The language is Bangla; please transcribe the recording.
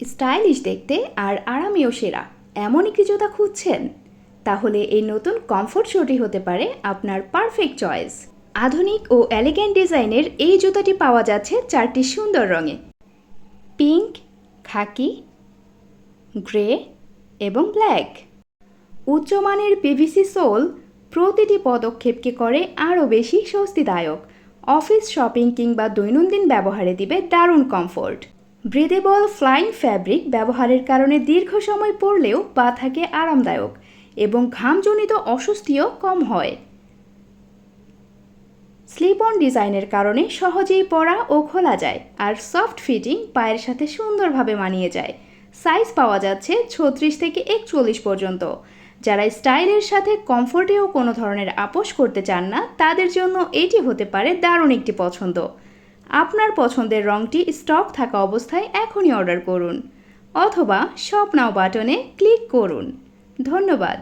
স্টাইলিশ দেখতে আর আরামেও সেরা এমন একটি জুতা খুঁজছেন? তাহলে এই নতুন কমফোর্ট শুটি হতে পারে আপনার পারফেক্ট চয়েস। আধুনিক ও এলিগ্যান্ট ডিজাইনের এই জুতাটি পাওয়া যাচ্ছে 4টি সুন্দর রঙে: পিঙ্ক, খাকি, গ্রে এবং ব্ল্যাক। উচ্চমানের পিভিসি সোল প্রতিটি পদক্ষেপকে করে আরও বেশি স্বস্তিদায়ক। অফিস, শপিং কিংবা দৈনন্দিন ব্যবহারে দিবে দারুণ কমফোর্ট। ব্রিদেবল ফ্লাইং ফ্যাব্রিক ব্যবহারের কারণে দীর্ঘ সময় পরলেও পা থাকে আরামদায়ক এবং ঘামজনিত অস্বস্তিও কম হয়। স্লিপ অন ডিজাইনের কারণে সহজেই পরা ও খোলা যায়, আর সফট ফিটিং পায়ের সাথে সুন্দরভাবে মানিয়ে যায়। সাইজ পাওয়া যাচ্ছে 36 থেকে 41 পর্যন্ত। যারা স্টাইলের সাথে কমফোর্টেও কোনো ধরনের আপোষ করতে চান না, তাদের জন্য এটি হতে পারে দারুণ একটি পছন্দ। আপনার পছন্দের রঙটি স্টক থাকা অবস্থায় এখনই অর্ডার করুন অথবা শপ নাও বাটনে ক্লিক করুন। ধন্যবাদ।